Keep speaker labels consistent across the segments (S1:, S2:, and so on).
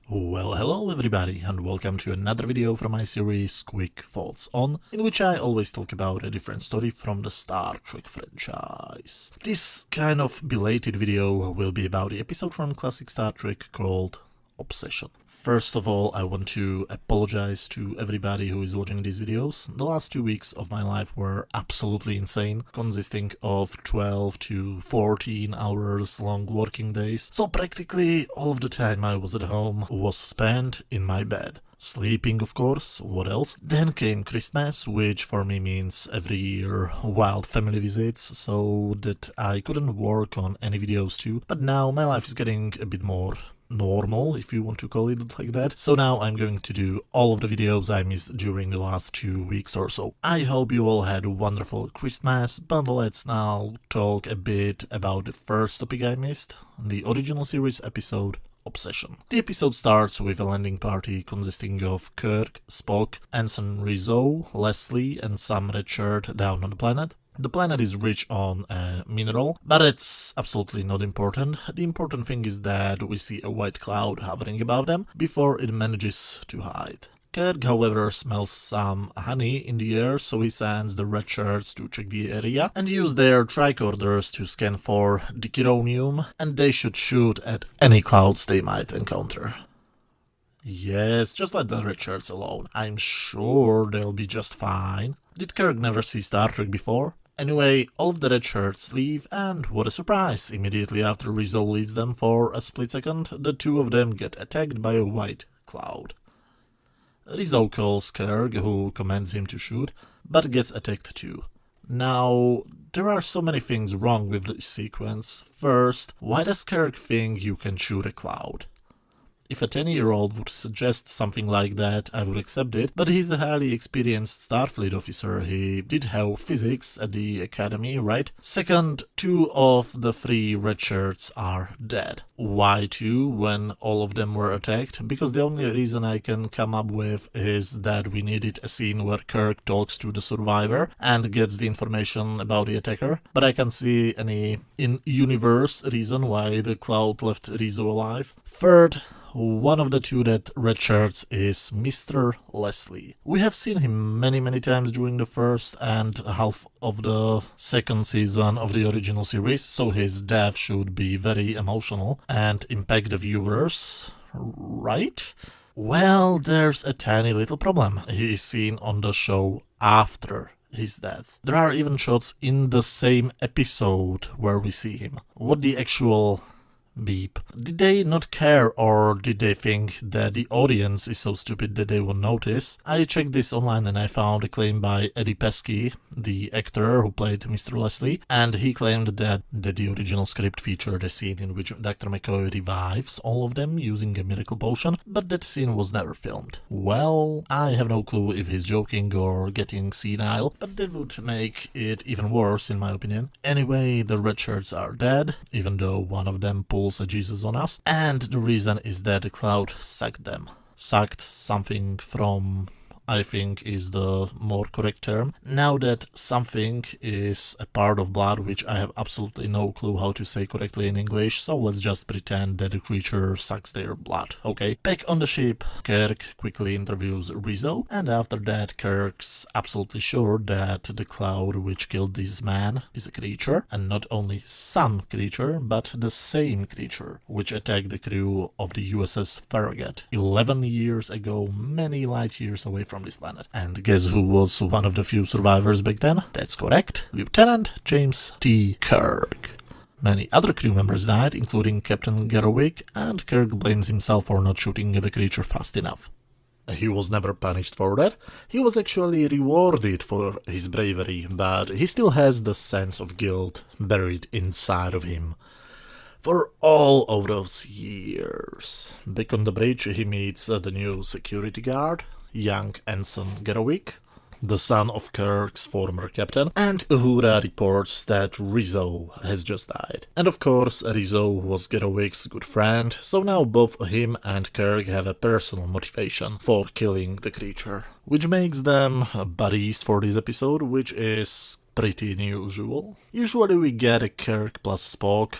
S1: Well, hello everybody, and welcome to another video from my series Quick Thoughts On, in which I always talk about a different story from the Star Trek franchise. This kind of belated video will be about the episode from classic Star Trek called Obsession. First of all, I want to apologize to everybody who is watching these videos. The last 2 weeks of my life were absolutely insane, consisting of 12 to 14 hours long working days. So practically all of the time I was at home was spent in my bed. Sleeping, of course, what else? Then came Christmas, which for me means every year wild family visits, so that I couldn't work on any videos too. But now my life is getting a bit more normal, if you want to call it like that. So now I'm going to do all of the videos I missed during the last 2 weeks or so. I hope you all had a wonderful Christmas, but let's now talk a bit about the first topic I missed, the original series episode Obsession. The episode starts with a landing party consisting of Kirk, Spock, Ensign Rizzo, Leslie and some Richard down on the planet. The planet is rich on a mineral, but it's absolutely not important. The important thing is that we see a white cloud hovering above them before it manages to hide. Kirk, however, smells some honey in the air, so he sends the red shirts to check the area and use their tricorders to scan for dichronium, and they should shoot at any clouds they might encounter. Yes, just let the red shirts alone. I'm sure they'll be just fine. Did Kirk never see Star Trek before? Anyway, all of the red shirts leave, and what a surprise! Immediately after Rizzo leaves them for a split second, the two of them get attacked by a white cloud. Rizzo calls Kirk, who commands him to shoot, but gets attacked too. Now, there are so many things wrong with this sequence. First, why does Kirk think you can shoot a cloud? If a 10-year-old would suggest something like that, I would accept it, but he's a highly experienced Starfleet officer. He did have physics at the academy, right? Second, 2 of the 3 red shirts are dead. Why 2 when all of them were attacked? Because the only reason I can come up with is that we needed a scene where Kirk talks to the survivor and gets the information about the attacker, but I can't see any in-universe reason why the cloud left Rizzo alive. Third, one of the 2 dead red shirts is Mr. Leslie. We have seen him many times during the first and half of the second season of the original series, so his death should be very emotional and impact the viewers, right? Well, there's a tiny little problem. He is seen on the show after his death. There are even shots in the same episode where we see him. What the actual beep? Did they not care, or did they think that the audience is so stupid that they won't notice? I checked this online and I found a claim by Eddie Pesky, the actor who played Mr. Leslie, and he claimed that the original script featured a scene in which Dr. McCoy revives all of them using a miracle potion, but that scene was never filmed. Well, I have no clue if he's joking or getting senile, but that would make it even worse in my opinion. Anyway, the red shirts are dead, even though one of them pulls a Jesus on us, and the reason is that the cloud sucked them. Sucked something from, I think is the more correct term. Now that something is a part of blood, which I have absolutely no clue how to say correctly in English, so let's just pretend that the creature sucks their blood, okay? Back on the ship, Kirk quickly interviews Rizzo, and after that Kirk's absolutely sure that the cloud which killed this man is a creature, and not only some creature, but the same creature which attacked the crew of the USS Farragut 11 years ago, many light years away from this planet. And guess who was one of the few survivors back then? That's correct, Lieutenant James T. Kirk. Many other crew members died, including Captain Garrowick, and Kirk blames himself for not shooting at the creature fast enough. He was never punished for that. He was actually rewarded for his bravery, but he still has the sense of guilt buried inside of him. For all of those years. Back on the bridge, he meets the new security guard, young Ensign Garrowick, the son of Kirk's former captain, and Uhura reports that Rizzo has just died. And of course, Rizzo was Garrowick's good friend, so now both him and Kirk have a personal motivation for killing the creature, which makes them buddies for this episode, which is pretty unusual. Usually we get a Kirk plus Spock,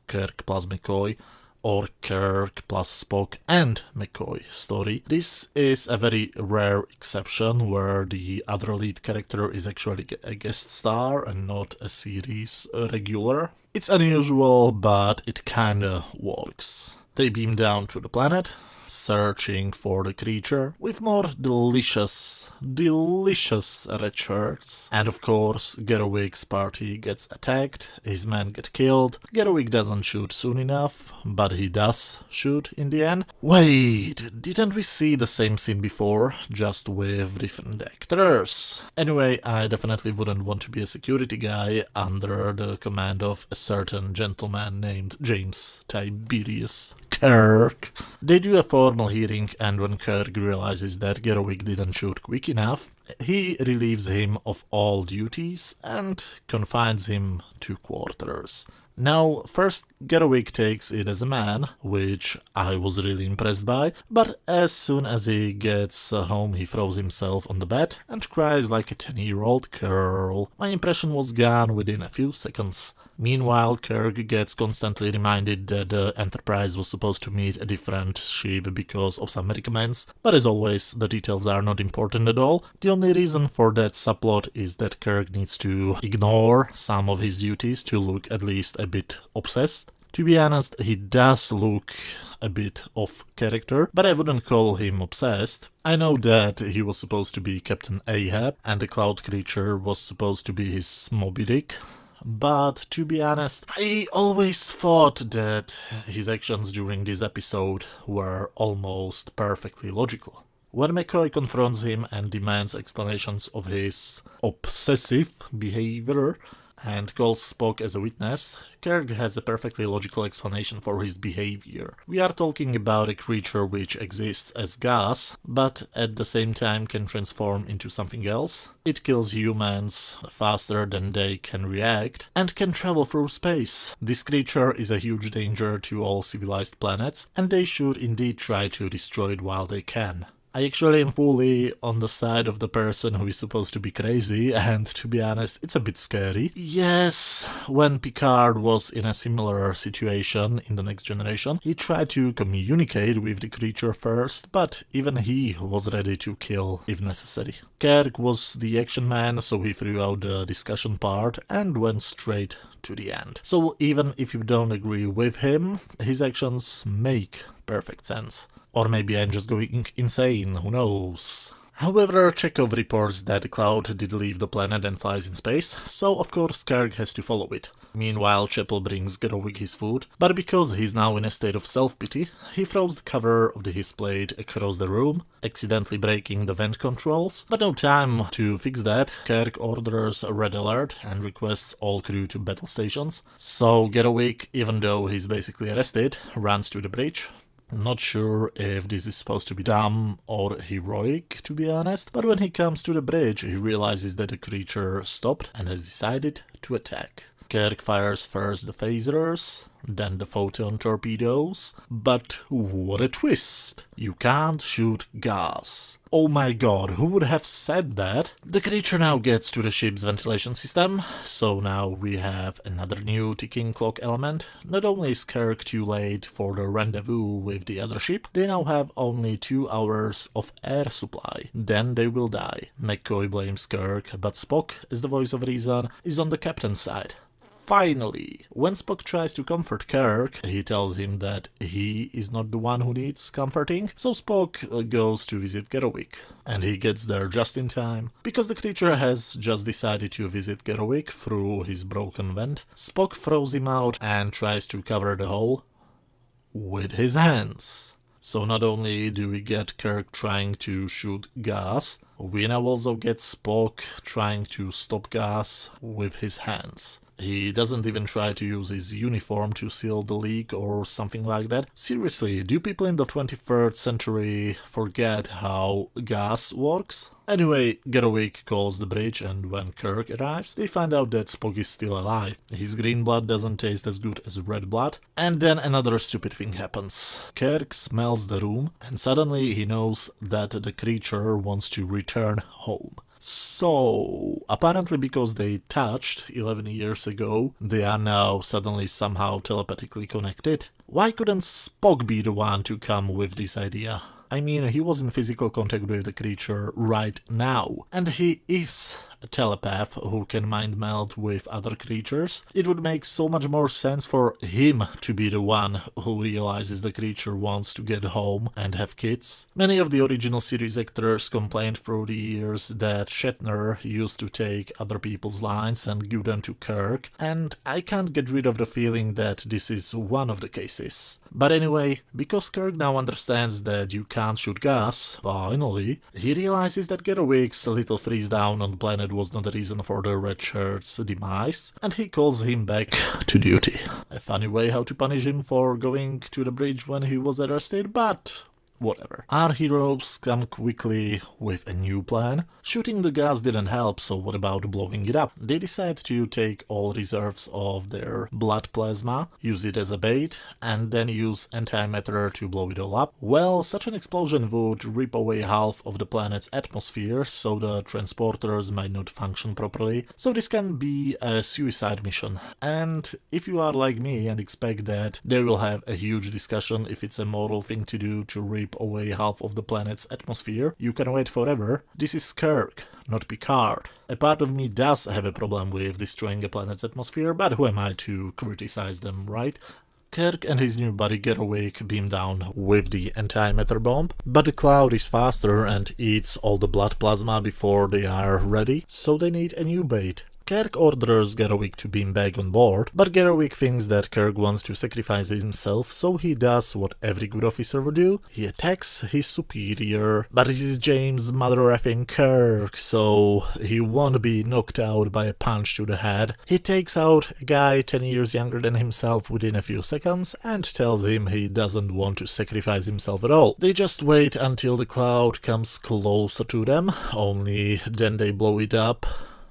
S1: Kirk plus McCoy, or Kirk plus Spock and McCoy story. This is a very rare exception where the other lead character is actually a guest star and not a series regular. It's unusual, but it kinda works. They beam down to the planet, searching for the creature with more delicious red shirts. And of course, Gerwig's party gets attacked, his men get killed. Gerwig doesn't shoot soon enough, but he does shoot in the end. Wait, didn't we see the same scene before, just with different actors? Anyway, I definitely wouldn't want to be a security guy under the command of a certain gentleman named James Tiberius Kirk. They do a formal hearing, and when Kirk realizes that Gerwig didn't shoot quick enough, he relieves him of all duties and confines him to quarters. Now, first, Gerwig takes it as a man, which I was really impressed by, but as soon as he gets home he throws himself on the bed and cries like a 10-year-old girl. My impression was gone within a few seconds. Meanwhile, Kirk gets constantly reminded that the Enterprise was supposed to meet a different ship because of some medicaments, but as always, the details are not important at all. The only reason for that subplot is that Kirk needs to ignore some of his duties to look at least a bit obsessed. To be honest, he does look a bit off character, but I wouldn't call him obsessed. I know that he was supposed to be Captain Ahab, and the cloud creature was supposed to be his Moby Dick. But to be honest, I always thought that his actions during this episode were almost perfectly logical. When McCoy confronts him and demands explanations of his obsessive behavior and calls Spock as a witness, Kirk has a perfectly logical explanation for his behavior. We are talking about a creature which exists as gas, but at the same time can transform into something else. It kills humans faster than they can react, and can travel through space. This creature is a huge danger to all civilized planets, and they should indeed try to destroy it while they can. I actually am fully on the side of the person who is supposed to be crazy, and to be honest, it's a bit scary. Yes, when Picard was in a similar situation in The Next Generation, he tried to communicate with the creature first, but even he was ready to kill if necessary. Kirk was the action man, so he threw out the discussion part and went straight to the end. So even if you don't agree with him, his actions make perfect sense. Or maybe I'm just going insane, who knows. However, Chekhov reports that the cloud did leave the planet and flies in space, so of course Kirk has to follow it. Meanwhile, Chapel brings Gerwig his food, but because he's now in a state of self-pity, he throws the cover of his plate across the room, accidentally breaking the vent controls. But no time to fix that. Kirk orders a red alert and requests all crew to battle stations. So Gerwig, even though he's basically arrested, runs to the bridge. Not sure if this is supposed to be dumb or heroic, to be honest, but when he comes to the bridge, he realizes that the creature stopped and has decided to attack. Kirk fires first the phasers, then the photon torpedoes, but what a twist! You can't shoot gas. Oh my god, who would have said that? The creature now gets to the ship's ventilation system, so now we have another new ticking clock element. Not only is Kirk too late for the rendezvous with the other ship, they now have only 2 hours of air supply, then they will die. McCoy blames Kirk, but Spock, as the voice of reason, is on the captain's side. Finally, when Spock tries to comfort Kirk, he tells him that he is not the one who needs comforting, so Spock goes to visit Gerwig. And he gets there just in time, because the creature has just decided to visit Gerwig through his broken vent. Spock throws him out and tries to cover the hole with his hands. So not only do we get Kirk trying to shoot gas, we now also get Spock trying to stop gas with his hands. He doesn't even try to use his uniform to seal the leak or something like that. Seriously, do people in the 23rd century forget how gas works? Anyway, Gerwig calls the bridge, and when Kirk arrives, they find out that Spock is still alive. His green blood doesn't taste as good as red blood. And then another stupid thing happens. Kirk smells the room, and suddenly he knows that the creature wants to return home. So, apparently because they touched 11 years ago, they are now suddenly somehow telepathically connected. Why couldn't Spock be the one to come with this idea? I mean, he was in physical contact with the creature right now, and he is a telepath who can mind meld with other creatures. It would make so much more sense for him to be the one who realizes the creature wants to get home and have kids. Many of the original series actors complained through the years that Shatner used to take other people's lines and give them to Kirk, and I can't get rid of the feeling that this is one of the cases. But anyway, because Kirk now understands that you can't shoot gas, finally, he realizes that Gerwig's little freeze down on the planet was not the reason for the red shirt's demise, and he calls him back to duty. A funny way how to punish him for going to the bridge when he was arrested, but whatever. Our heroes come quickly with a new plan. Shooting the gas didn't help, so what about blowing it up? They decide to take all reserves of their blood plasma, use it as a bait, and then use antimatter to blow it all up. Well, such an explosion would rip away half of the planet's atmosphere, so the transporters might not function properly. So this can be a suicide mission. And if you are like me and expect that they will have a huge discussion if it's a moral thing to do to rip away half of the planet's atmosphere, you can wait forever. This is Kirk, not Picard. A part of me does have a problem with destroying a planet's atmosphere, but who am I to criticize them, right? Kirk and his new buddy Gerwig beam down with the antimatter bomb, but the cloud is faster and eats all the blood plasma before they are ready, so they need a new bait. Kirk orders Gerwig to beam back on board, but Gerwig thinks that Kirk wants to sacrifice himself, so he does what every good officer would do. He attacks his superior, but this is James mother-effing Kirk, so he won't be knocked out by a punch to the head. He takes out a guy 10 years younger than himself within a few seconds and tells him he doesn't want to sacrifice himself at all. They just wait until the cloud comes closer to them, only then they blow it up.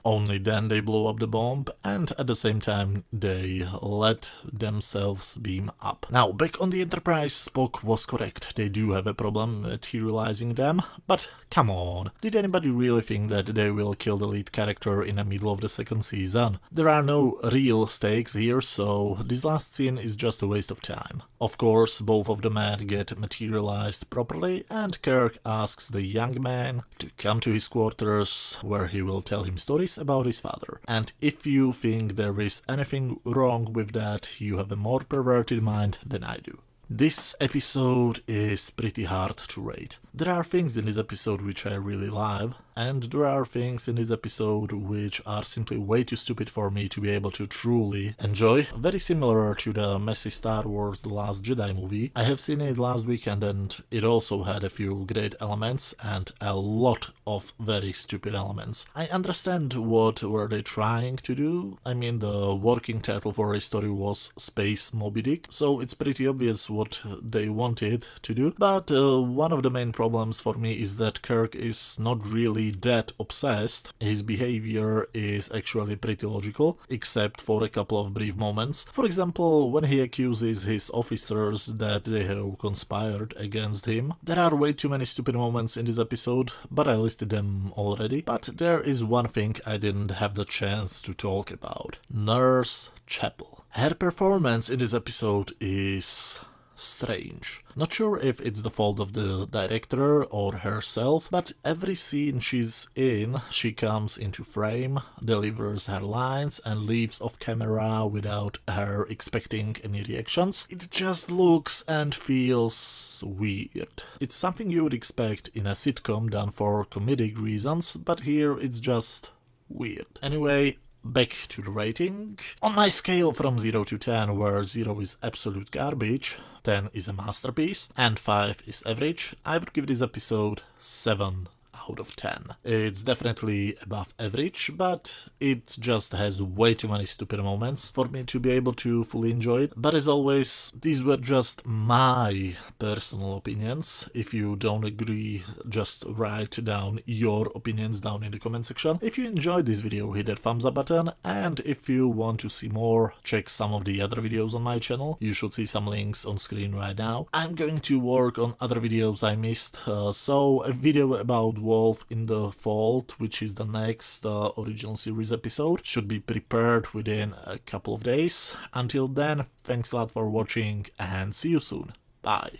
S1: Only then they blow up the bomb, and at the same time they let themselves beam up. Now, back on the Enterprise, Spock was correct. They do have a problem materializing them, but come on. Did anybody really think that they will kill the lead character in the middle of the second season? There are no real stakes here, so this last scene is just a waste of time. Of course, both of the men get materialized properly, and Kirk asks the young man to come to his quarters, where he will tell him stories about his father. And if you think there is anything wrong with that, you have a more perverted mind than I do. This episode is pretty hard to rate. There are things in this episode which I really love, and there are things in this episode which are simply way too stupid for me to be able to truly enjoy. Very similar to the messy Star Wars The Last Jedi movie. I have seen it last weekend and it also had a few great elements and a lot of very stupid elements. I understand what were they trying to do. I mean, the working title for a story was Space Moby Dick, so it's pretty obvious what they wanted to do, but one of the main problems for me is that Kirk is not really that obsessed. His behavior is actually pretty logical, except for a couple of brief moments. For example, when he accuses his officers that they have conspired against him. There are way too many stupid moments in this episode, but I listed them already. But there is one thing I didn't have the chance to talk about. Nurse Chapel. Her performance in this episode is strange. Not sure if it's the fault of the director or herself, but every scene she's in, she comes into frame, delivers her lines, and leaves off camera without her expecting any reactions. It just looks and feels weird. It's something you would expect in a sitcom done for comedic reasons, but here it's just weird. Anyway, back to the rating. On my scale from 0 to 10, where 0 is absolute garbage, 10 is a masterpiece, and 5 is average, I would give this episode 7 out of 10. It's definitely above average, but it just has way too many stupid moments for me to be able to fully enjoy it. But as always, these were just my personal opinions. If you don't agree, just write down your opinions down in the comment section. If you enjoyed this video, hit that thumbs up button, and if you want to see more, check some of the other videos on my channel. You should see some links on screen right now. I'm going to work on other videos I missed, so a video about Wolf in the Vault, which is the next original series episode, should be prepared within a couple of days. Until then, thanks a lot for watching and see you soon. Bye.